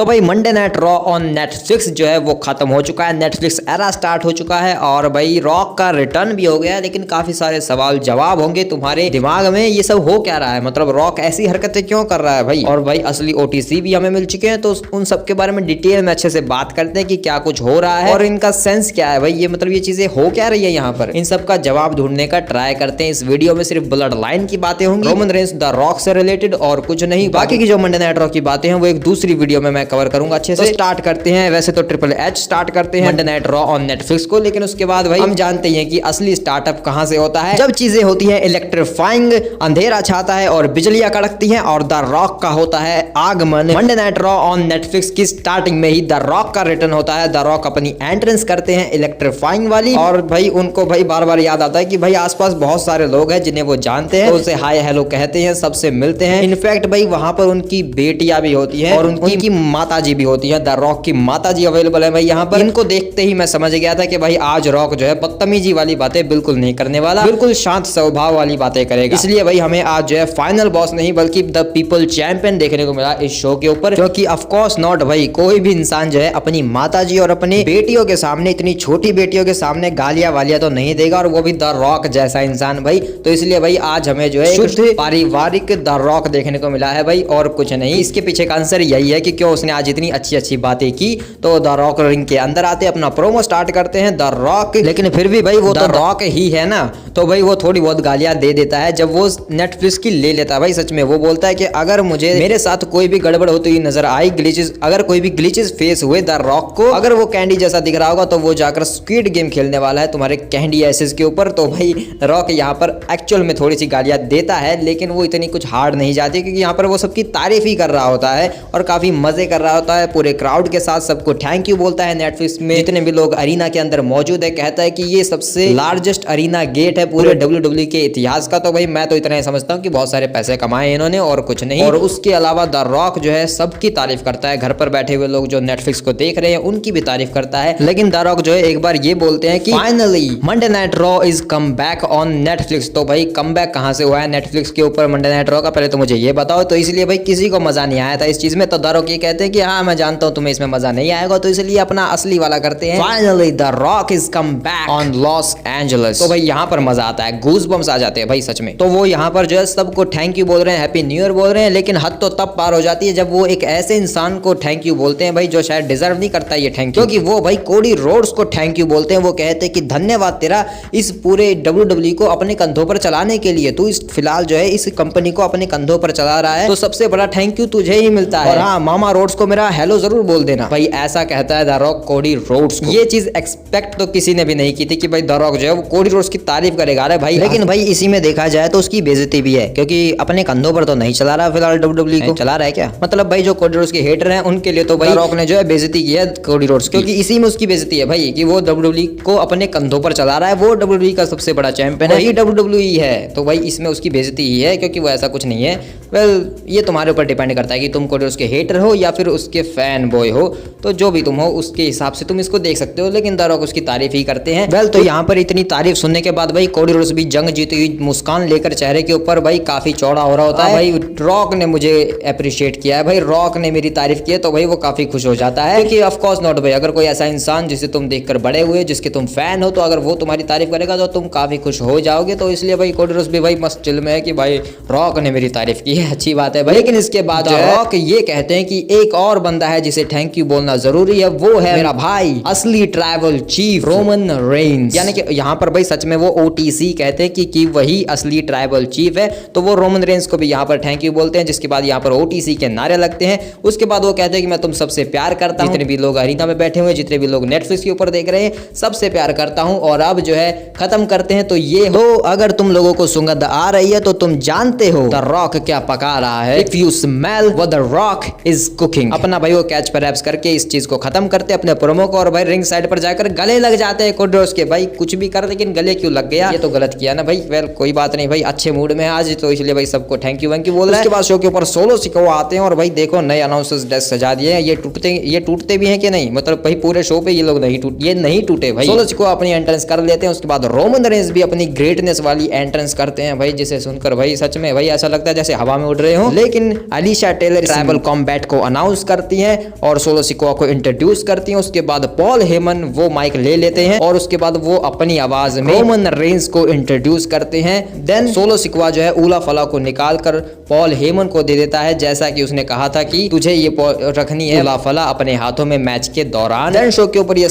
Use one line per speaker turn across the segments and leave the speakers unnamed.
तो भाई Monday night raw on Netflix जो है वो खत्म हो चुका है, नेटफ्लिक्स एरा स्टार्ट हो चुका है और भाई रॉक का रिटर्न भी हो गया है। लेकिन काफी सारे सवाल जवाब होंगे तुम्हारे दिमाग में, ये सब हो क्या रहा है, मतलब रॉक ऐसी हरकतें क्यों कर रहा है भाई। और भाई असली ओटीसी भी हमें मिल चुके हैं, तो उन सब के बारे में डिटेल में अच्छे से बात करते हैं कि क्या कुछ हो रहा है और इनका सेंस क्या है भाई, ये मतलब ये चीजें हो क्या रही है यहाँ पर। इन सब का जवाब ढूंढने का ट्राई करते हैं। इस वीडियो में सिर्फ ब्लड लाइन की बातें होंगी, रोमन रेंस द रॉक से रिलेटेड और कुछ नहीं। बाकी की जो मंडे नाइट रॉ की बातें हैं वो एक दूसरी वीडियो में मैं कवर करूंगा अच्छे से। स्टार्ट करते हैं, वैसे तो ट्रिपल एच स्टार्ट करते हैं Monday night raw on Netflix को, लेकिन उसके बाद भाई हम जानते हैं कि असली स्टार्टअप कहां से होता है, जब चीजें होती हैं इलेक्ट्रीफाइंग, अंधेरा छाता है और बिजलियां कड़कती हैं और द रॉक का होता है आगमन। Monday night raw on Netflix की स्टार्टिंग में ही द रॉक का रिटर्न होता है। द रॉक अपनी एंट्रेंस करते हैं इलेक्ट्रीफाइंग वाली, और भाई उनको भाई बार बार याद आता है कि भाई आसपास बहुत सारे लोग हैं जिन्हें वो जानते हैं, तो उसे हाय हेलो कहते हैं, सबसे मिलते हैं। इनफैक्ट भाई वहां पर उनकी बेटियां भी होती हैं और उनकी माताजी भी होती है। द रॉक की माताजी अवेलेबल है भाई यहाँ पर। इनको देखते ही मैं समझ गया था कि भाई आज रॉक जो है बदतमीजी वाली बातें बिल्कुल नहीं करने वाला, बिल्कुल शांत स्वभाव वाली बातें करेगा। इसलिए भाई हमें आज जो है फाइनल बॉस नहीं बल्कि द पीपल चैंपियन देखने को मिला इस शो के ऊपर, क्योंकि ऑफ कोर्स नॉट भाई कोई भी इंसान जो है अपनी माताजी और अपनी बेटियों के सामने, इतनी छोटी बेटियों के सामने गालियां वालियां तो नहीं देगा, और वो भी द रॉक जैसा इंसान भाई। तो इसलिए भाई आज हमें जो है शुद्ध पारिवारिक द रॉक देखने को मिला है भाई, और कुछ नहीं। इसके पीछे का आंसर यही है कि क्यों उसने आज इतनी अच्छी अच्छी बातें की। तो द रॉक रिंग के अंदर आते अपना प्रोमो स्टार्ट करते हैं द रॉक, लेकिन फिर भी भाई वो तो रॉक ही है ना, तो भाई वो थोड़ी बहुत गालियां दे देता है जब वो नेटफ्लिक्स की ले लेता है भाई। सच में वो बोलता है कि अगर मुझे मेरे साथ कोई भी गड़बड़ होती हुई नजर आई, ग्लिचेस, अगर कोई भी ग्लिचेस फेस हुए द रॉक को, अगर वो कैंडी जैसा दिख रहा होगा तो वो जाकर स्क्विड गेम खेलने वाला है तुम्हारे कैंडी एसेस के ऊपर। तो भाई रॉक यहाँ पर एक्चुअल में थोड़ी सी गालियां देता है, लेकिन वो इतनी कुछ हार्ड नहीं जाती, क्योंकि यहाँ पर वो सबकी तारीफ ही कर रहा होता है और काफी मजे कर रहा होता है पूरे क्राउड के साथ, सबको थैंक यू बोलता है। नेटफ्लिक्स में जितने भी लोग अरीना के अंदर मौजूद है, कहता है कि ये सबसे लार्जेस्ट अरीना गेट है पूरे WWE के इतिहास का। तो भाई मैं तो इतना ही समझता हूँ कि बहुत सारे पैसे कमाए इन्होंने और कुछ नहीं। और उसके अलावा द रॉक जो है सबकी तारीफ करता है, घर पर बैठे हुए लोग जो नेटफ्लिक्स को देख रहे हैं उनकी भी तारीफ करता है। लेकिन द रॉक जो है एक बार ये बोलते हैं कि finally Monday night raw is come back on Netflix. तो भाई कम बैक कहां से हुआ है नेटफ्लिक्स के ऊपर मंडे नाइट रॉ का, पहले तो मुझे ये बताओ। तो इसलिए भाई किसी को मजा नहीं आया था इस चीज में, तो द रॉक ये कहते हैं कि हाँ मैं जानता हूँ तुम्हें इसमें मजा नहीं आएगा, तो इसलिए अपना असली वाला करते हैं। Finally the rock is come back on Los Angeles. तो भाई यहाँ पर मजा आता है, गूज बम्स आ जाते हैं भाई सच में। तो वो यहाँ पर जो है सबको थैंक यू बोल रहे हैं, हैप्पी न्यू ईयर बोल रहे हैं, लेकिन हद तो तब पार हो जाती है जब वो एक ऐसे इंसान को थैंक यू बोलते हैं भाई जो शायद डिजर्व नहीं करता ये थैंक यू, क्योंकि वो भाई कोडी रोड्स को थैंक यू बोलते हैं। वो कहते हैं कि धन्यवाद तेरा इस पूरे WWE को अपने कंधों पर चलाने के लिए, तू इस फिलहाल जो है इस कंपनी को अपने कंधों पर चला रहा है, तो सबसे बड़ा थैंक यू तुझे ही मिलता है। और हाँ, मामा रोड्स को मेरा हेलो जरूर बोल देना भाई, ऐसा कहता है द रॉक कोडी रोड्स को। ये चीज एक्सपेक्ट तो किसी ने भी नहीं की थी कि भाई द रॉक जो है वो कोडी रोड्स की तारीफ करेगा रे भाई। लेकिन भाई इसी में देखा जाए तो उसकी बेइज्जती भी है, क्योंकि अपने कंधों पर तो नहीं चला रहा फिलहाल WWE को, चला रहा है क्या, मतलब भाई जो कोडी रोड्स के हेटर हैं उनके लिए तो भाई रॉक ने जो है बेइज्जती की है कोडी रोड्स, क्योंकि इसी में उसकी बेइज्जती है भाई कि वो WWE को अपने कंधों पर चला रहा है। वो WWE का सबसे बड़ा चैंपियन है, ये WWE है, तो भाई इसमें उसकी बेइज्जती ही है, क्योंकि वो ऐसा कुछ नहीं है। वेल ये तुम्हारे ऊपर डिपेंड करता है कि तुम कोडी रोड्स के हेटर हो या फिर उसके फैन बॉय हो, तो जो भी तुम हो उसके हिसाब से तुम इसको देख सकते हो। लेकिन द रॉक उसकी तारीफ ही करते हैं। वेल तो यहाँ पर इतनी तारीफ सुनने के बाद भाई कोडी रोड्स भी जंग जीती हुई मुस्कान लेकर चेहरे के ऊपर भाई काफी चौड़ा हो रहा होता है। भाई रॉक ने मुझे अप्रिशिएट किया है, भाई रॉक ने मेरी तारीफ की है, तो भाई वो काफी खुश हो जाता है। क्योंकि ऑफ कोर्स नॉट भाई, अगर कोई ऐसा इंसान जिसे तुम देखकर बड़े हुए, जिसके तुम फैन हो, तो अगर वो तुम्हारी तारीफ करेगा तो तुम काफी खुश हो जाओगे। तो इसलिए भाई कोडी रोड्स भी भाई मस्त चिल में है कि भाई रॉक ने मेरी तारीफ की है, अच्छी बात है भाई। लेकिन इसके बाद रॉक ये कहते हैं कि एक और बंदा है जिसे थैंक यू बोलना जरूरी है, वो है मेरा भाई असली ट्राइबल चीफ रोमन रेंस। यानी कि यहाँ पर भाई सच में वो OTC कहते हैं कि वही असली ट्राइबल चीफ है, तो वो रोमन रेंस को भी यहाँ पर थैंक यू बोलते हैं, जिसके बाद यहाँ पर OTC के नारे लगते हैं। उसके बाद वो कहते हैं कि मैं तुम सबसे प्यार करता हूँ, जितने भी लोग अरीना में बैठे हुए, जितने भी लोग नेटफ्लिक्स के ऊपर देख रहे हैं, सबसे प्यार करता हूँ। और अब जो है खत्म करते हैं, तो ये हो अगर तुम लोगों को सुगंध आ रही है तो तुम जानते हो द रॉक क्या पका रहा है। If you smell what the rock is cooking. अपना भाई वो कैच पर एप्स करके इस चीज को खत्म करते अपने प्रोमो को, और भाई रिंग साइड पर जाकर गले लग जाते हैं कोडी रोड्स के। भाई कुछ भी कर, लेकिन गले क्यों लग गया, ये तो गलत किया ना भाई। वेल कोई बात नहीं भाई, अच्छे मूड में आज, तो इसलिए भाई सबको थैंक यू बोल रहा है। उसके बाद शो के ऊपर सोलो सिकवा आते हैं, और भाई देखो नए अनाउंसर्स डेस्क सजा दिए हैं। ये टूटते भी हैं कि नहीं, मतलब भाई पूरे शो पे ये लोग नहीं टूटे भाई। सोलो सिकवा अपनी एंट्रेंस कर लेते हैं। उसके बाद रोमन रेंस भी अपनी ग्रेटनेस वाली एंट्रेंस करते हैं भाई, जिसे सुनकर भाई सच में भाई ऐसा लगता है जैसे हवा में उड़ रहे हो। लेकिन अलीशा टेलर ट्राइबल कॉम्बैट को अनाउंस अनाउंस करती हैं और सोलो सिकोआ को इंट्रोड्यूस करती हैं। उसके बाद पॉल हेमन वो माइक ले लेते हैं और उसके बाद वो अपनी आवाज में रोमन रेंस को इंट्रोड्यूस करते हैं। देन सोलो सिकोआ जो है उला फला को निकाल कर पॉल हेमन को दे देता है, जैसा कि उसने कहा था कि तुझे ये रखनी है उला फला अपने हाथों में मैच के दौरान। देन शो के ऊपर ये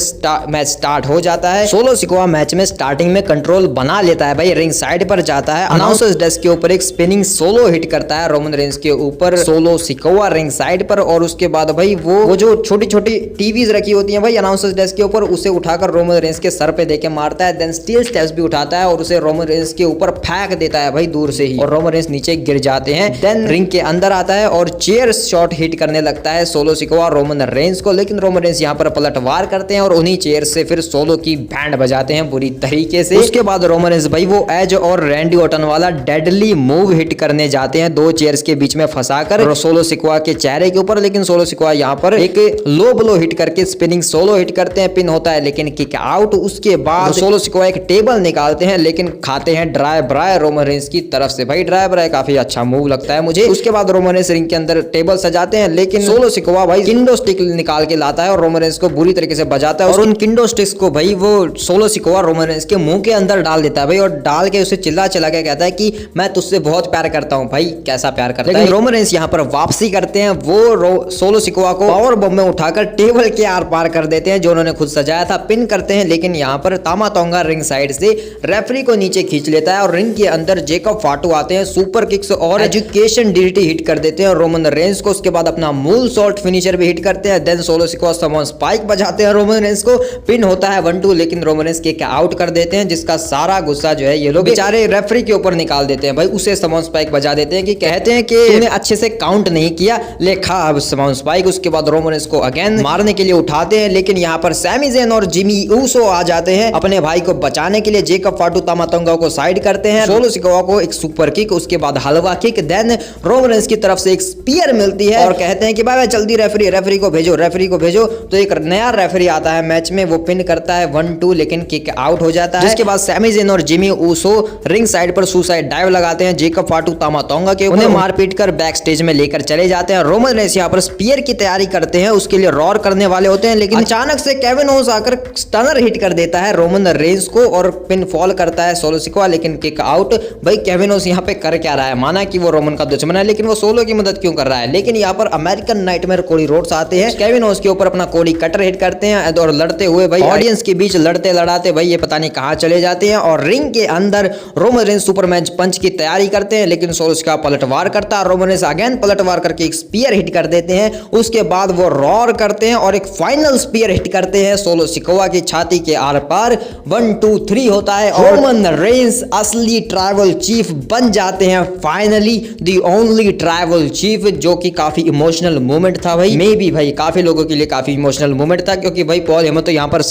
मैच स्टार्ट हो जाता है। सोलो सिकोआ मैच में स्टार्टिंग में कंट्रोल बना लेता है भाई, रिंग साइड पर जाता है, अनाउंसर्स डेस्क के ऊपर एक स्पिनिंग सोलो हिट करता है रोमन रेंस के ऊपर सोलो सिकोआ रिंग साइड पर। और उसके बाद भाई वो जो छोटी छोटी टीवीज रखी होती हैं भाई अनाउंसर्स डेस्क के ऊपर, उसे उठाकर रोमन रेंस के सर पे देके मारता है। देन स्टील स्टेप्स भी उठाता है और उसे रोमन रेंस के ऊपर फेंक देता है भाई दूर से ही, और रोमन रेंस नीचे गिर जाते हैं। देन रिंग के अंदर आता है और चेयर शॉट हिट करने लगता है सोलो सिकोआ रोमन रेंस को, लेकिन रोमन रेंस यहाँ पर पलटवार करते हैं और उन्हीं चेयर से फिर सोलो की बैंड बजाते हैं बुरी तरीके से। उसके बाद रोमन रेंस भाई वो एज और रैंडी ऑर्टन वाला डेडली मूव हिट करने जाते हैं, दो चेयर्स के बीच में फंसाकर सोलो सिकोआ के चेहरे के ऊपर, लेकिन सोलो सिकोआ यहाँ पर एक लो ब्लो हिट करके स्पिनिंग सोलो हिट करते हैं, पिन होता है लेकिन किक आउट। उसके बाद सोलो सिकोआ एक टेबल निकालते हैं लेकिन खाते हैं ड्राई ब्राई रोमन रेंस की तरफ से। भाई ड्राई ब्राई काफी अच्छा मूव लगता है मुझे। उसके बाद रोमन रेंस रिंग के अंदर टेबल सजाते हैं, लेकिन सोलो सिकोआ भाई किंडो स्टिक निकाल के लाता है और रोमन रेंस को बुरी तरीके से बजाता है, और उन किंडो स्टिक्स को भाई वो सोलो सिकोआ रोमन रेंस के मुंह के अंदर डाल देता है भाई, और डाल के उसे चिल्ला चिल्ला के कहता है कि मैं तुझसे बहुत प्यार करता हूं। भाई कैसा प्यार करता है। रोमन रेंस यहाँ पर वापसी करते हैं, वो सोलो सिकोआ को पावर बम में उठाकर टेबल के आर पार कर देते हैं जो उन्होंने खुद सजाया था, पिन करते हैं। लेकिन यहाँ पर तामा तोंगा रिंग साइड से रेफरी को नीचे खींच लेता है और रिंग के अंदर जेकब फाटू आते हैं, सुपर किक्स और एजुकेशन डीडीटी हिट कर देते हैं रोमन रेंस को। उसके बाद अपना मूल सॉल्ट फिनिशर भी हिट करते हैं। देन सोलो सिकोआ समन स्पाइक बजाते हैं रोमन रेंस को, पिन होता है 1-2, लेकिन रोमन रेंस किक आउट कर देते हैं, जिसका सारा गुस्सा जो है ये लोग बेचारे रेफरी के ऊपर निकाल देते हैं भाई। उसे समन स्पाइक बजा देते हैं कि कहते हैं कि तूने अच्छे से काउंट नहीं किया, ले खा अब समन स्पाइक। उसके बाद रोमन रेंस को अगेन मारने के लिए उठाते हैं, लेकिन यहाँ पर सैमी ज़ेन और जिमी ऊसो आ जाते हैं अपने भाई को बचाने के लिए। जेकब फाटू तामा तोंगा को साइड करते हैं, सोलो सिकोआ को एक सुपर किक, उसके बाद हलवा किक। देन रोमन रेंस की तरफ से एक स्पीयर मिलती है और कहते हैं कि भाई जल्दी रेफरी को भेजो, रेफरी को भेजो। तो एक नया रेफरी आता है मैच में, वो पिन करता है 1-2, लेकिन किक आउट हो जाता है। जिसके बाद सैमी ज़ेन और जिमी ऊसो रिंग साइड पर सुसाइड डाइव लगाते हैं जेकब फाटू तामा तोंगा के, उन्हें मारपीट कर बैक स्टेज में लेकर चले जाते हैं। रोमन रेंस यहाँ पर स्पीयर की तैयारी करते हैं, उसके लिए रॉर करने वाले होते हैं, लेकिन अचानक से केविन ओवंस आकर स्टनर हिट कर देता है रोमन रेंस को और पिन फॉल करता है सोलो सिकोआ, लेकिन किक आउट। भाई केविन ओवंस यहाँ पे कर क्या रहा है, माना कि वो रोमन का दुश्मन है लेकिन वो सोलो की मदद क्यों कर रहा है। लेकिन यहाँ पर अमेरिकन नाइटमेयर कोडी रोड्स आते हैं, केविन ओवंस के ऊपर अपना कोडी कटर हिट करते हैं और लड़ते हुए भाई ऑडियंस के बीच लड़ते लड़ाते भाई ये पता नहीं कहां चले जाते हैं, और रिंग के अंदर रोमन रेंस सुपरमैन पंच की तैयारी करते हैं, लेकिन सोलो सिकोआ पलटवार करता है। रोमन रेंस अगेन पलटवार करके एक स्पीयर हिट कर देते हैं। उसके बाद वो रॉर करते हैं और एक फाइनल स्पीयर हिट करते हैं सोलो सिकोआ की छाती के आर पार। 1-2-3 होता है और रोमन रेंस असली ट्राइबल चीफ बन जाते हैं, finally the only tribal chief, जो कि काफी इमोशनल मोमेंट था भाई। मे भी भाई काफी लोगों के लिए काफी इमोशनल मोमेंट था, क्योंकि भाई पॉल हेमन तो यहाँ पर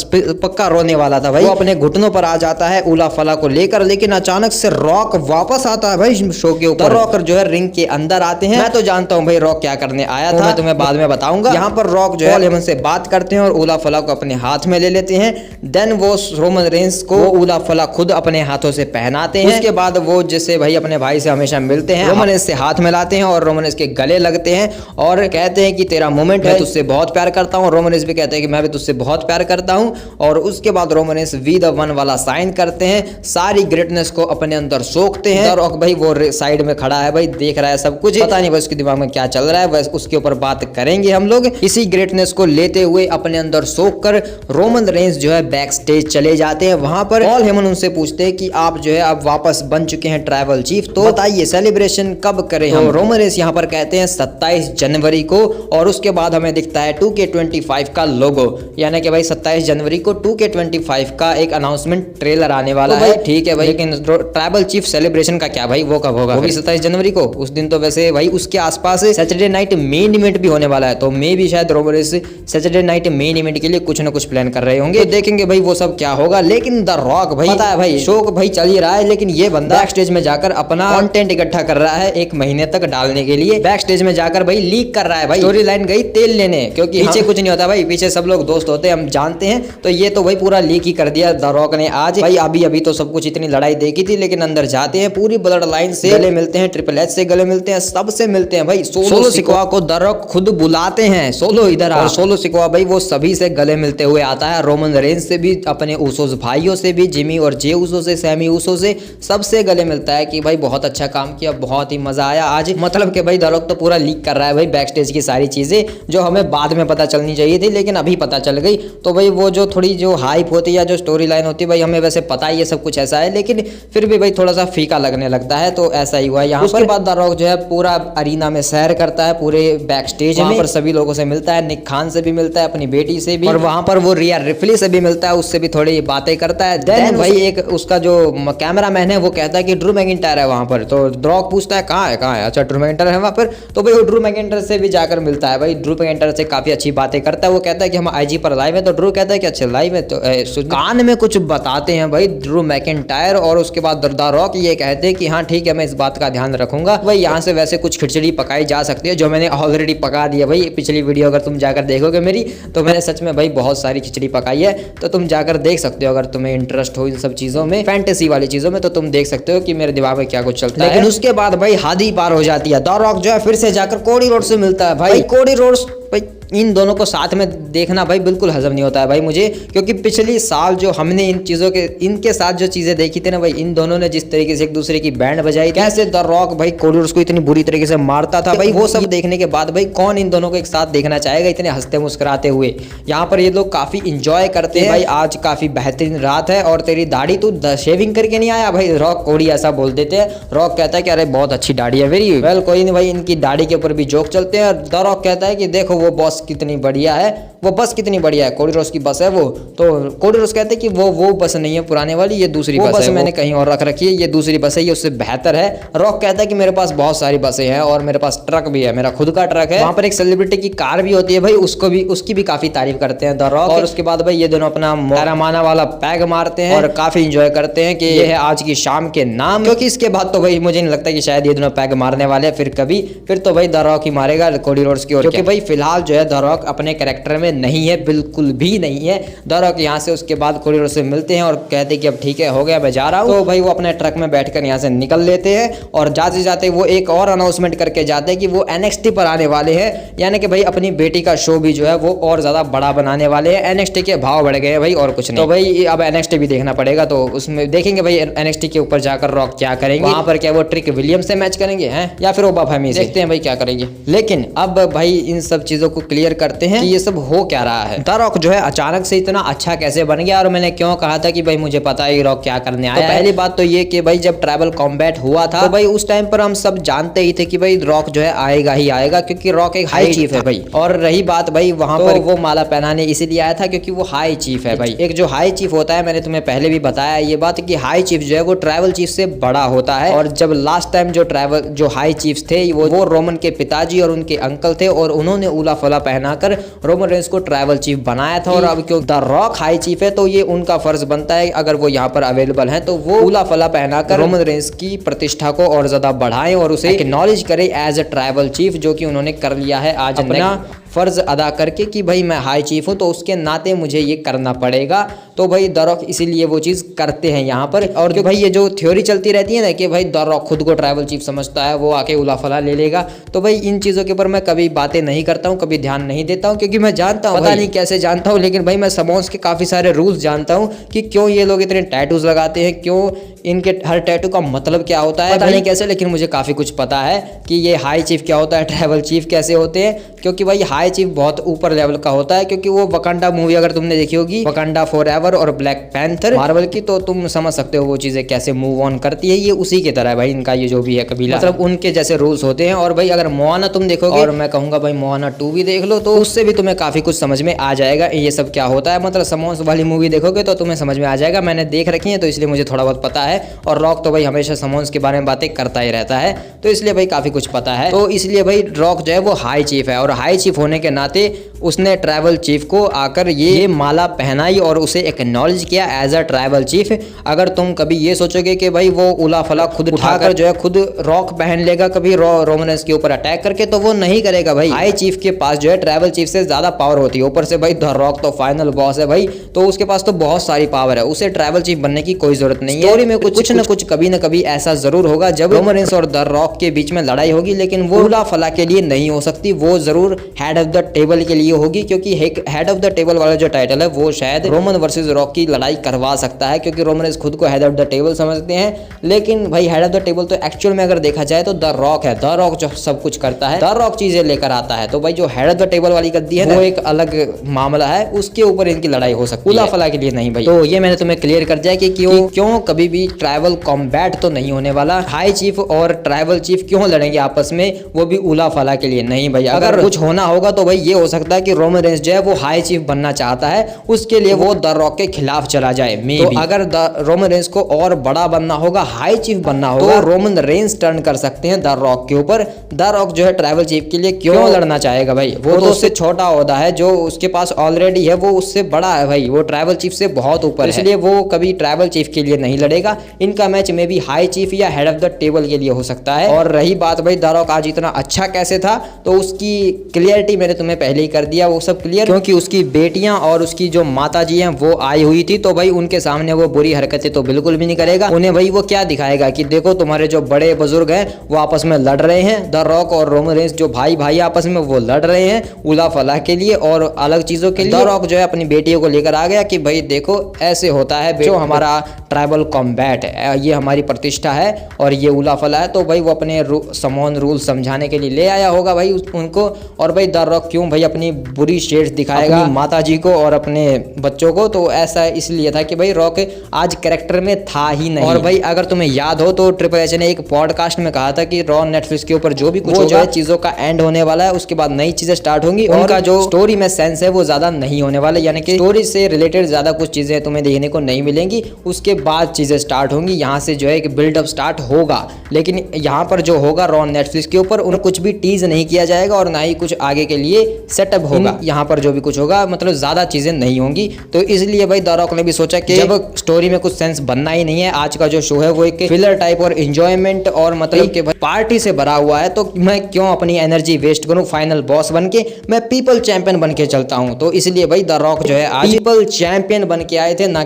पक्का रोने वाला था भाई। वो अपने घुटनों पर आ जाता है उला फला को लेकर, लेकिन अचानक से रॉक वापस आता है भाई शो के ऊपर। रॉकर जो है रिंग के अंदर आते हैं। मैं तो जानता हूँ भाई रॉक क्या करने आया था, मैं तुम्हें बाद में बताऊंगा। यहाँ पर रॉक जो है पॉल हेमन से बात करते हैं और उला फला को अपने हाथ में ले लेते हैं। देन वो रोमन रेंस को उला फला खुद अपने हाथों से पहनाते हैं। उसके बाद वो जैसे भाई अपने भाई से हमेशा मिलते हैं, रोमन रेंस से हाथ मिलाते हैं और रोमन रेंस के गले लगते हैं और कहते हैं कि तेरा मोमेंट है, तुझसे बहुत प्यार करता हूँ। रोमन रेंस भी कहते हैं कि मैं भी तुझसे बहुत प्यार करता हूँ, और उसके बाद Roman Reigns we the one वाला साइन करते हैं, सारी ग्रेटनेस को अपने अंदर सोखते हैं। और भाई वो साइड में खड़ा है भाई, देख रहा है सब कुछ, पता नहीं बस उसके दिमाग में क्या चल रहा है, बस उसके ऊपर बात करेंगे हम लोग। इसी ग्रेटनेस को लेते हुए अपने अंदर सोख कर रोमन रेंस जो है बैक स्टेज चले जाते हैं। वहां पर पॉल हेमन उनसे पूछते हैं कि आप जो है अब वापस बन चुके हैं ट्राइबल चीफ, तो बताइए सेलिब्रेशन कब करें हम। रोमन रेंस यहाँ पर कहते हैं 27 जनवरी को, और उसके बाद हमें दिखता है 2K25 का लोगो, यानी कि भाई 27 जनवरी को 2K25 का एक अनाउंसमेंट ट्रेलर आने वाला है। ठीक है भाई, लेकिन ट्राइबल चीफ सेलिब्रेशन का क्या भाई, वो कब होगा? वो भी 27 जनवरी को। उस दिन तो वैसे भाई उसके आसपास सैटरडे नाइट मेन इवेंट भी होने वाला है, तो मे भी शायद Roman Reigns Saturday night main event के लिए कुछ ना कुछ प्लान कर रहे होंगे, तो देखेंगे भाई वो सब क्या होगा। लेकिन द रॉक भाई पता है भाई शो भाई चल ही रहा है, लेकिन ये बंदा बैक स्टेज में जाकर अपना कंटेंट इकट्ठा कर रहा है 1 महीने तक डालने के लिए। बैक स्टेज में जाकर भाई लीक कर रहा है भाई, स्टोरी लाइन गई तेल लेने, क्योंकि पीछे कुछ नहीं होता भाई, पीछे सब लोग दोस्त होते हैं, हम जानते हैं। तो ये तो भाई पूरा लीक ही कर दिया द रॉक ने आज भाई। अभी तो सब कुछ इतनी लड़ाई देखी थी, लेकिन अंदर जाते हैं पूरी ब्लड लाइन से गले मिलते हैं, ट्रिपल एच से गले मिलते हैं, सबसे मिलते हैं भाई। सोलो सिकोआ को द रॉक खुद बुलाते हैं सोलो इधर आ, और सोलो सिकोआ भाई वो सभी से गले मिलते हुए आता है, रोमन रेंज से भी, अपने ऊसोस भाइयों से भी, जिमी और जे ऊसो से, सैमी ऊसो से, सबसे गले मिलता है कि भाई बहुत अच्छा काम किया, बहुत ही मजा आया आज। मतलब कि भाई द रॉक तो पूरा लीक कर रहा है भाई बैक स्टेज की सारी चीजें जो हमें बाद में पता चलनी चाहिए थी लेकिन अभी पता चल गई। तो भाई वो जो थोड़ी जो हाइप होती है या जो स्टोरी लाइन होती है भाई हमें वैसे पता ही है सब कुछ ऐसा है, लेकिन फिर भी भाई थोड़ा सा फीका लगने लगता है, तो ऐसा ही हुआ यहाँ। उसके बाद द रॉक जो है पूरा अरीना में सैर करता है, पूरे बैक स्टेज में, पर सभी लोगों से मिलता है, निक खान से भी मिलता है, अपनी बेटी से भी, और वहां पर वो रिया रिप्ली से भी मिलता है, उससे भी थोड़ी बातें करता है। देन भाई एक उसका जो कैमरा मैन है वो कहता है कि ड्रू मैकिंटायर है वहां पर, तो द रॉक पूछता है कहाँ है, अच्छा ड्रू मैकिंटायर है वहां पर, तो भाई वो ड्रू मैकिंटायर से भी जाकर मिलता है भाई, ड्रू मैकिंटायर से काफी अच्छी बातें करता है। वो कहता है कि हम आईजी पर लाइव है, तो ड्रू कहता है कि अच्छा लाइव है, तो कान में कुछ बताते हैं भाई ड्रू मैकिंटायर, और उसके बाद द रॉक ये कहते हैं कि हाँ ठीक है मैं इस बात का ध्यान रखूंगा। भाई यहाँ से वैसे कुछ खिचड़ी पकाई जा सकती है जो मैंने ऑलरेडी पका दी है भाई, पिछली वीडियो अगर तुम जाकर देखोगे मेरी, तो मैंने सच में भाई बहुत सारी खिचड़ी पकाई है, तो तुम जाकर देख सकते हो अगर तुम्हें इंटरेस्ट हो इन सब चीजों में, फैंटेसी वाली चीजों में, तो तुम देख सकते हो कि मेरे दिमाग में क्या कुछ चलता है। लेकिन उसके बाद भाई हद ही पार हो जाती है, द रॉक जो है फिर से जाकर कोडी रोड से मिलता है भाई, कोडी रोड भाई इन दोनों को साथ में देखना भाई बिल्कुल हजम नहीं होता है भाई मुझे, क्योंकि पिछली साल जो हमने इन चीज़ों के इनके साथ जो चीज़ें देखी थी ना भाई, इन दोनों ने जिस तरीके से एक दूसरे की बैंड बजाई, कैसे द रॉक भाई कोडी रोड्स को इतनी बुरी तरीके से मारता था भाई, वो सब देखने के बाद भाई कौन इन दोनों को एक साथ देखना चाहेगा इतने हंसते मुस्कुराते हुए। यहाँ पर ये लोग काफ़ी इंजॉय करते हैं भाई, आज काफ़ी बेहतरीन रात है और तेरी दाढ़ी तू शेविंग करके नहीं आया भाई, रॉक कोडी ऐसा बोल देते हैं। रॉक कहता है कि अरे बहुत अच्छी दाढ़ी है वेरी वेल, कोई नहीं भाई, इनकी दाढ़ी के ऊपर भी जोक चलते हैं। और द रॉक कहता है कि देखो वो बॉस कितनी बढ़िया है, वो बस कितनी बढ़िया है, कोडी रोड्स की बस है वो, तो कोडी रोड्स कहते हैं कि वो बस नहीं है पुराने वाली, ये दूसरी बस है, मैंने कहीं और रख रखी है, ये दूसरी बस है, ये उससे बेहतर है। रॉक कहता है कि मेरे पास बहुत सारी बसें हैं और मेरे पास ट्रक भी है, मेरा खुद का ट्रक है, वहाँ पर एक सेलिब्रिटी की कार भी होती है भाई, उसकी भी काफी तारीफ करते हैं द रॉक। और उसके बाद भाई ये दोनों अपना माना वाला पैग मारते हैं और काफी इंजॉय करते हैं कि ये है आज की शाम के नाम, क्योंकि इसके बाद तो भाई मुझे नहीं लगता कि शायद ये दोनों पैग मारने वाले फिर कभी, फिर तो भाई द रॉक ही मारेगा कोडी रोड्स की ओर, क्योंकि भाई फिलहाल जो है द रॉक अपने कैरेक्टर में नहीं है, बिल्कुल भी नहीं है। द रॉक यहाँ से उसके बाद कोडी रोड्स से मिलते हैं और कहते हैं कि अब ठीक है हो गया मैं जा रहा हूँ, तो भाई वो अपने ट्रक में बैठकर यहाँ से निकल लेते हैं और जाते जाते वो एक और अनाउंसमेंट करके जाते हैं कि वो NXT पर आने वाले हैं, यानी कि भाई अपनी बेटी का शो भी जो है वो और ज्यादा बड़ा बनाने वाले हैं। NXT के भाव बढ़ गए हैं भाई और कुछ नहीं, तो भाई अब NXT भी देखना पड़ेगा, तो उसमें देखेंगे भाई NXT के ऊपर जाकर रॉक क्या करेंगे, वहां पर क्या वो ट्रिक विलियम से मैच करेंगे हैं या फिर ओबा फैमी से, देखते हैं भाई क्या करेंगे। लेकिन अब भाई इन सब चीजों को क्लियर करते हैं कि ये सब हो क्या रहा है, द रॉक जो है अचानक से इतना अच्छा कैसे बन गया, और मैंने क्यों कहा था कि भाई मुझे पता है रॉक क्या करने आया। तो पहली बात तो ये कि भाई जब ट्राइबल कॉम्बैट हुआ था तो भाई उस टाइम पर हम सब जानते ही थे कि भाई रॉक जो है आएगा ही आएगा, क्योंकि रॉक एक हाई चीफ है भाई। और रही बात भाई वहां पर वो माला पहनाने इसीलिए आया था क्योंकि वो हाई चीफ है भाई। एक जो हाई चीफ होता है, मैंने तुम्हें पहले भी बताया ये बात कि हाई चीफ जो है वो ट्राइबल चीफ से बड़ा होता है, और जब लास्ट टाइम जो हाई चीफ थे वो रोमन के पिताजी और उनके अंकल थे, और उन्होंने उला फला पहनाकर रोमन रेंज को ट्राइबल चीफ बनाया था। और अब क्यों द रॉक हाई चीफ है तो ये उनका फर्ज बनता है अगर वो यहाँ पर अवेलेबल है तो वो उला फला पहनाकर रोमन रेंज की प्रतिष्ठा को और ज्यादा बढ़ाएं और उसे एक्नॉलेज करें एज अ ट्राइबल चीफ, जो कि उन्होंने कर लिया है आज अपना फर्ज अदा करके कि भाई मैं हाई चीफ हूं तो उसके नाते मुझे ये करना पड़ेगा। तो भाई द रॉक इसीलिए वो चीज़ करते हैं यहाँ पर। और जो भाई ये जो थ्योरी चलती रहती है ना कि भाई द रॉक खुद को ट्राइबल चीफ समझता है, वो आके उलाफला ले लेगा, तो भाई इन चीज़ों के ऊपर मैं कभी बातें नहीं करता हूँ, कभी ध्यान नहीं देता हूँ, क्योंकि मैं जानता हूँ, पता नहीं कैसे जानता हूँ, लेकिन भाई मैं समोन्स के काफ़ी सारे रूल्स जानता हूँ कि क्यों ये लोग इतने टैटूज लगाते हैं, क्यों इनके हर टैटू का मतलब क्या होता है, पता नहीं कैसे, लेकिन मुझे काफ़ी कुछ पता है कि ये हाई चीफ क्या होता है, ट्राइबल चीफ कैसे होते हैं। क्योंकि भाई हाई चीफ बहुत ऊपर लेवल का होता है, क्योंकि वो वकांडा मूवी अगर तुमने देखी होगी, वकांडा फॉरएवर और ब्लैक पैंथर मार्वल की, तो तुम समझ सकते हो वो चीज़ें कैसे मूव ऑन करती है। ये उसी की तरह है भाई, इनका ये जो भी है कबीला, मतलब उनके जैसे रूल्स होते हैं। और भाई अगर मोआना तुम देखोगे, और मैं कहूँगा भाई मोआना 2 भी देख लो, तो उससे भी तुम्हें काफ़ी कुछ समझ में आ जाएगा ये सब क्या होता है। मतलब समोन्स वाली मूवी देखोगे तो तुम्हें समझ में आ जाएगा, मैंने देख रखी है तो इसलिए मुझे थोड़ा बहुत पता है। और रॉक तो भाई हमेशा समोन्स के बारे में बातें करता ही रहता है, तो इसलिए भाई काफ़ी कुछ पता है। तो इसलिए भाई रॉक जो है वो हाई चीफ है, और हाई चीफ होने के नाते उसने ट्राइबल चीफ को आकर ये माला पहनाई और उसे एक्नॉलेज किया एज अ ट्राइबल चीफ। अगर तुम कभी ये सोचोगे कि भाई वो उला फला खुद उठाकर जो है खुद रॉक पहन लेगा कभी रोमनस के ऊपर अटैक करके, तो वो नहीं करेगा भाई। हाई चीफ के पास जो है ट्राइबल चीफ से ज्यादा पावर होती है, ऊपर से भाई द रॉक तो फाइनल बॉस है भाई, तो उसके पास तो बहुत सारी पावर है, उसे ट्राइबल चीफ बनने की कोई जरूरत नहीं है। स्टोरी में कुछ न कुछ कभी न कभी ऐसा जरूर होगा जब रोमन रेंस और द रॉक के बीच में लड़ाई होगी, लेकिन वो उला फला के लिए नहीं हो सकती, वो जरूर जरूर हेड ऑफ द टेबल के लिए होगी, क्योंकि हेड ऑफ द टेबल वाला जो टाइटल है वो शायद रोमन वर्सेस रॉक की लड़ाई करवा सकता है, क्योंकि रोमन रेंस खुद को हेड ऑफ द टेबल समझते हैं। लेकिन भाई हेड ऑफ द टेबल तो एक्चुअल में अगर देखा जाए तो द रॉक है। द रॉक जो सब कुछ करता है, द रॉक चीजें लेकर आता है। तो भाई जो हेड ऑफ द टेबल वाली गद्दी है वो एक अलग मामला है, उसके ऊपर इनकी लड़ाई हो सकती है, उला फला के लिए नहीं भाई। तो ये मैंने तुम्हें क्लियर कर दिया कि क्यों कभी भी ट्राइबल कॉम्बैट तो नहीं होने वाला। हाई चीफ और ट्राइबल चीफ क्यों लड़ेंगे आपस में, वो भी उला फला के लिए नहीं भाई। अगर कुछ होना होगा तो भाई ये हो सकता है कि रोमन रेंस जो है वो हाई चीफ बनना चाहता है, उसके लिए वो द रॉक के खिलाफ चला जाए। तो अगर रोमन रेंस को और बड़ा बनना होगा, हाई चीफ बनना होगा, तो रोमन रेंस टर्न कर सकते हैं द रॉक के ऊपर। द रॉक जो है ट्राइबल चीफ के लिए क्यों लड़ना चाहेगा भाई, वो तो उससे छोटा ओहदा है, जो उसके पास ऑलरेडी है वो उससे बड़ा है भाई, वो ट्राइबल चीफ से बहुत ऊपर है, इसलिए वो कभी ट्राइबल चीफ के लिए नहीं लड़ेगा। इनका मैच में भी हाई चीफ या हेड ऑफ द टेबल के लिए हो सकता है। और रही बात भाई द रॉक आज इतना अच्छा कैसे था, तो उसकी क्लियरिटी मैंने तुम्हें पहले ही कर दिया, वो सब क्लियर, क्योंकि उसकी बेटियां और उसकी जो माता जी हैं वो आई हुई थी। तो भाई उनके सामने वो बुरी हरकतें तो बिल्कुल भी नहीं करेगा। उन्हें भाई वो क्या दिखाएगा कि देखो तुम्हारे जो बड़े बुजुर्ग हैं वो आपस में लड़ रहे हैं, द रॉक और रोमन रेंस जो भाई भाई आपस में वो लड़ रहे हैं उला फला के लिए और अलग चीजों के लिए। द रॉक जो है अपनी बेटियों को लेकर आ गया कि भाई देखो ऐसे होता है, जो हमारा ट्राइबल कॉम्बैट है, ये हमारी प्रतिष्ठा है और ये उला फला है। तो भाई वो अपने समोन रूल समझाने के लिए ले आया होगा भाई उनको। और भाई द रॉक क्यों भाई अपनी बुरी शेड्स दिखाएगा माता जी को और अपने बच्चों को, तो ऐसा इसलिए था कि भाई रॉक आज कैरेक्टर में था ही नहीं। और भाई अगर तुम्हें याद हो तो ट्रिपल एच ने एक पॉडकास्ट में कहा था कि रॉ नेटफ्लिक्स के ऊपर जो भी कुछ होगा चीजों का एंड होने वाला है, उसके बाद नई चीजें स्टार्ट होंगी। उनका जो स्टोरी में सेंस है वो ज्यादा नहीं होने वाला, यानी कि स्टोरी से रिलेटेड ज्यादा कुछ चीजें तुम्हें देखने को नहीं मिलेंगी, उसके बाद चीजें स्टार्ट होंगी। यहाँ से जो है एक बिल्डअप स्टार्ट होगा, लेकिन यहाँ पर जो होगा रॉ नेटफ्लिक्स के ऊपर उन्हें कुछ भी टीज नहीं किया जाएगा और ना ही कुछ आगे के लिए सेटअप होगा। यहाँ पर जो भी कुछ होगा मतलब ज्यादा चीजें नहीं होंगी। तो इसलिए भाई द रॉक ने भी सोचा कि जब स्टोरी में कुछ सेंस बनना ही नहीं है, आज का जो शो है वो एक फिलर टाइप और एंजॉयमेंट और मतलब कि पार्टी से भरा हुआ है, तो मैं क्यों अपनी एनर्जी वेस्ट करूं, फाइनल बॉस बन के मैं पीपल चैंपियन बन के चलता हूं। तो इसलिए भाई द रॉक जो है आज पीपल चैंपियन बन के आए थे, ना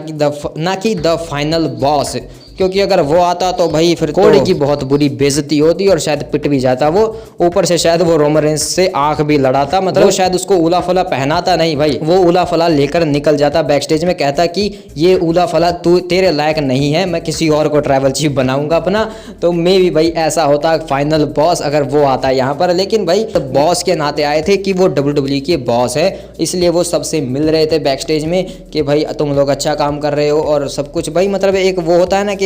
कि द फाइनल बॉस, क्योंकि अगर वो आता तो भाई फिर कोड़ी की बहुत बुरी बेइज्जती होती और शायद पिट भी जाता वो। ऊपर से शायद वो रोमन रेंस से आंख भी लड़ाता, मतलब शायद उसको उला फला पहनाता नहीं भाई, वो उला फला लेकर निकल जाता बैकस्टेज में, कहता कि ये उला फला तू तेरे लायक नहीं है, मैं किसी और को ट्राइबल चीफ बनाऊंगा अपना। तो मे भी भाई ऐसा होता फाइनल बॉस अगर वो आता है यहाँ पर। लेकिन भाई तो बॉस के नाते आए थे कि वो WWE के बॉस है, इसलिए वो सबसे मिल रहे थे बैकस्टेज में कि भाई तुम लोग अच्छा काम कर रहे हो और सब कुछ। भाई मतलब एक वो होता है ना कि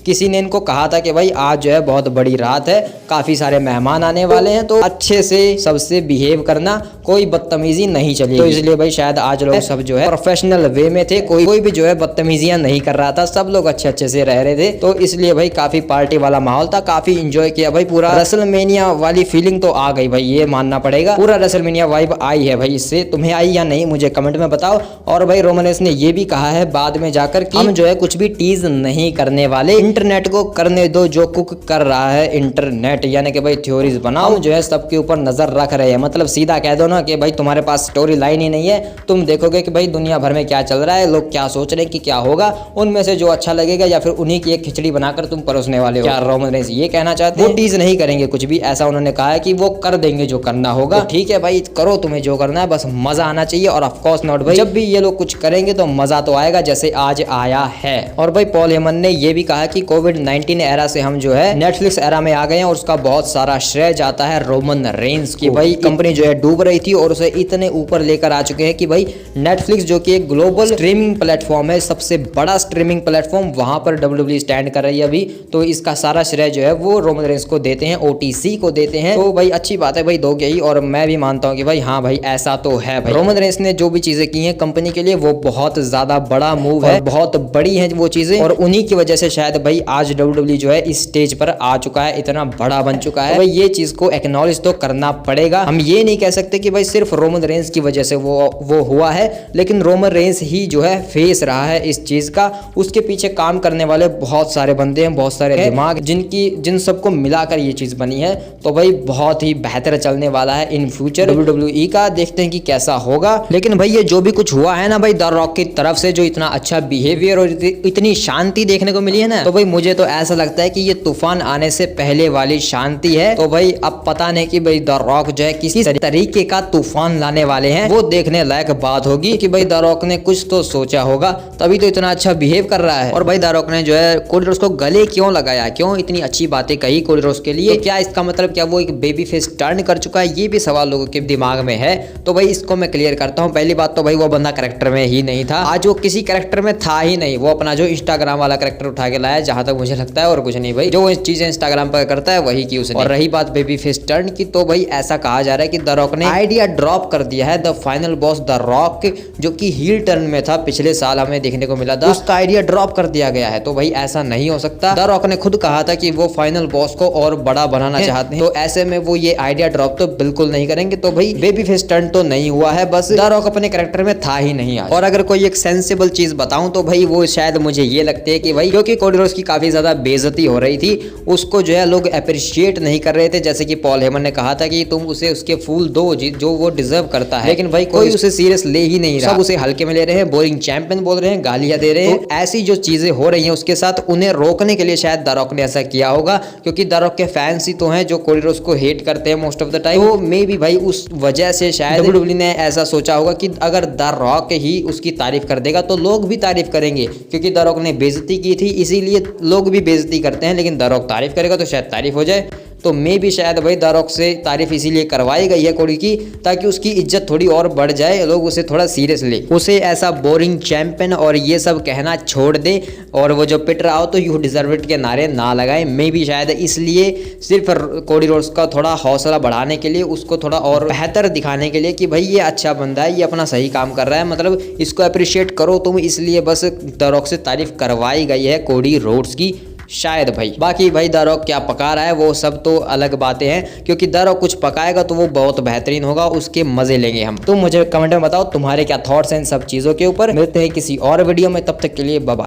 किसी ने इनको कहा था कि भाई आज जो है बहुत बड़ी रात है, काफ़ी सारे मेहमान आने वाले हैं, तो अच्छे से सबसे बिहेव करना, कोई बदतमीजी नहीं चलेगी। तो इसलिए भाई शायद आज लोग सब जो है प्रोफेशनल वे में थे, कोई भी जो है बदतमीजियां नहीं कर रहा था, सब लोग अच्छे अच्छे से रह रहे थे। तो इसलिए भाई काफ़ी पार्टी वाला माहौल था, काफ़ी इंजॉय किया भाई। पूरा रेसलमेनिया वाली फीलिंग तो आ गई भाई, ये मानना पड़ेगा, पूरा रेसलमेनिया वाइब आई है भाई इससे। तुम्हें आई या नहीं मुझे कमेंट में बताओ। और भाई रोमन रेंस ने ये भी कहा है बाद में जाकर कि हम जो है कुछ भी टीज नहीं करने वाले, इंटरनेट को करने दो जो कुक कर रहा है इंटरनेट, यानी कि भाई थ्योरीज बनाओ जो है सबके ऊपर नजर रख रहे हैं। मतलब सीधा कह दो ना कि भाई तुम्हारे पास स्टोरी लाइन ही नहीं है, तुम देखोगे कि भाई दुनिया भर में क्या चल रहा है, लोग क्या सोच रहे हैं कि क्या होगा, उनमें से जो अच्छा लगेगा या फिर उन्हीं की एक खिचड़ी बनाकर तुम परोसने वाले हो। क्या रोमन रेंस ये कहना चाहते हैं? वो टीज नहीं करेंगे कुछ भी, ऐसा उन्होंने कहा है कि वो कर देंगे जो करना होगा। तो ठीक है भाई करो, तुम्हें जो करना है, बस मजा आना चाहिए। और ऑफ कोर्स नॉट भाई, जब भी ये लोग कुछ करेंगे तो मजा तो आएगा जैसे आज आया है। और भाई पॉल हेमन ने ये भी कहा कि कोविड-19 एरा से हम जो है नेटफ्लिक्स एरा में आ गए हैं और उसका बहुत सारा श्रेय जाता है रोमन रेंस की। भाई कंपनी जो है डूब रही थी और उसे इतने ऊपर लेकर आ चुके हैं कि भाई नेटफ्लिक्स जो कि एक ग्लोबल स्ट्रीमिंग प्लेटफॉर्म है, सबसे बड़ा स्ट्रीमिंग प्लेटफॉर्म, वहां पर WWE स्टैंड कर रही है अभी। तो इसका सारा श्रेय जो है वो रोमन रेंस को देते हैं, OTC को देते हैं। तो भाई अच्छी बात है भाई, दोगे ही। और मैं भी मानता हूँ कि भाई हाँ भाई ऐसा तो है भाई, रोमन रेंस ने जो भी चीजें की हैं कंपनी के लिए वो बहुत ज्यादा बड़ा मूव है, बहुत बड़ी है वो चीजें, और उन्हीं की वजह से शायद भाई आज WWE जो है इस स्टेज पर आ चुका है, इतना बड़ा बन चुका है। तो भाई ये चीज को एक्नॉलेज तो करना पड़ेगा। हम ये नहीं कह सकते कि भाई सिर्फ रोमन रेंस की वजह से वो हुआ है, लेकिन रोमन रेंस ही जो है फेस रहा है इस चीज का। उसके पीछे काम करने वाले बहुत सारे बंदे हैं, बहुत सारे दिमाग जिन सबको मिलाकर ये चीज बनी है। तो भाई बहुत ही बेहतर चलने वाला है इन फ्यूचर WWE का। देखते हैं कि कैसा होगा। लेकिन भाई ये जो भी कुछ हुआ है ना भाई द रॉक की तरफ से, जो इतना अच्छा बिहेवियर और इतनी शांति देखने को मिली है ना, तो भाई मुझे तो ऐसा लगता है कि ये तूफान आने से पहले वाली शांति है। तो भाई अब पता नहीं कि भाई द रॉक जो है किसी तरीके का तूफान लाने वाले हैं, वो देखने लायक बात होगी कि भाई द रॉक ने कुछ तो सोचा होगा, तभी तो इतना अच्छा बिहेव कर रहा है। और भाई द रॉक ने जो है कोडी रोड्स को गले क्यों लगाया, क्यों इतनी अच्छी बातें कही कोडी रोड्स के लिए, तो क्या इसका मतलब क्या वो एक बेबी फेस टर्न कर चुका है, ये भी सवाल लोगों के दिमाग में है। तो भाई इसको मैं क्लियर करता हूँ। पहली बात तो भाई वो बंदा कैरेक्टर में ही नहीं था, आज वो किसी कैरेक्टर में था ही नहीं, वो अपना जो इंस्टाग्राम वाला कैरेक्टर उठा के लाया, जहां तक मुझे लगता है, और कुछ नहीं भाई। जो चीजें इंस्टाग्राम पर करता है वही की उसने। और रही बात बेबी फेस टर्न की, तो भाई ऐसा कहा जा रहा है कि द रॉक ने आइडिया ड्रॉप कर दिया है, the final boss the rock जो कि हील टर्न में था, पिछले साल हमें देखने को मिला था, उसका आइडिया ड्रॉप कर दिया गया है। तो भाई ऐसा नहीं हो सकता। द रॉक ने खुद कहा था कि वो फाइनल बॉस को और बड़ा बनाना चाहते हैं, तो ऐसे में वो ये आइडिया ड्रॉप तो बिल्कुल नहीं करेंगे। तो भाई बेबी फेस टर्न तो नहीं हुआ है, बस द रॉक अपने कैरेक्टर में था ही नहीं आज। और अगर कोई एक सेंसिबल चीज बताऊं तो भाई वो शायद मुझे ये लगती है कि भाई क्योंकि कोडी रोड्स की काफी ज्यादा बेइज्जती हो रही थी, उसको जो है लोग अप्रिशिएट नहीं कर रहे थे। जैसे कि पॉल हेमन ने कहा था कि तुम उसे उसके फूल दो जो वो डिजर्व करता है, लेकिन भाई कोई उसे सीरियस ले ही नहीं रहा, सब उसे हल्के में ले रहे हैं, बोरिंग चैंपियन बोल रहे हैं, गालियां दे रहे हैं। तो ऐसी जो चीजें हो रही हैं उसके साथ, उन्हें रोकने के लिए शायद द रॉक ने ऐसा किया होगा, क्योंकि द रॉक के फैंस ही तो हैं जो कोडी रोड्स को हेट करते हैं मोस्ट ऑफ द टाइम। तो मे बी भाई उस वजह से शायद WWE ने ऐसा सोचा होगा कि अगर द रॉक ही उसकी तारीफ कर देगा तो लोग भी तारीफ करेंगे, क्योंकि द रॉक ने बेइज्जती की थी, इसीलिए लोग भी बेइज्जती करते हैं, लेकिन द रॉक तारीफ करेगा तो शायद तारीफ हो जाए। तो मे भी शायद भाई द रॉक से तारीफ इसीलिए करवाई गई है कोडी की, ताकि उसकी इज्जत थोड़ी और बढ़ जाए, लोग उसे थोड़ा सीरियस ले, उसे ऐसा बोरिंग चैंपियन और ये सब कहना छोड़ दे, और वो जो पिट रहा हो तो यू डिजर्व इट के नारे ना लगाए। मे भी शायद इसलिए सिर्फ कोडी रोड्स का थोड़ा हौसला बढ़ाने के लिए, उसको थोड़ा और बेहतर दिखाने के लिए कि भाई ये अच्छा बंदा है, ये अपना सही काम कर रहा है, मतलब इसको अप्रिशिएट करो तुम, इसलिए बस द रॉक से तारीफ करवाई गई है कोडी रोड्स की शायद भाई। बाकी भाई द रॉक क्या पका रहा है वो सब तो अलग बातें हैं, क्योंकि द रॉक कुछ पकाएगा तो वो बहुत बेहतरीन होगा, उसके मजे लेंगे हम। तुम मुझे कमेंट में बताओ तुम्हारे क्या थॉट्स हैं इन सब चीजों के ऊपर। मिलते हैं किसी और वीडियो में, तब तक के लिए बाय बाय।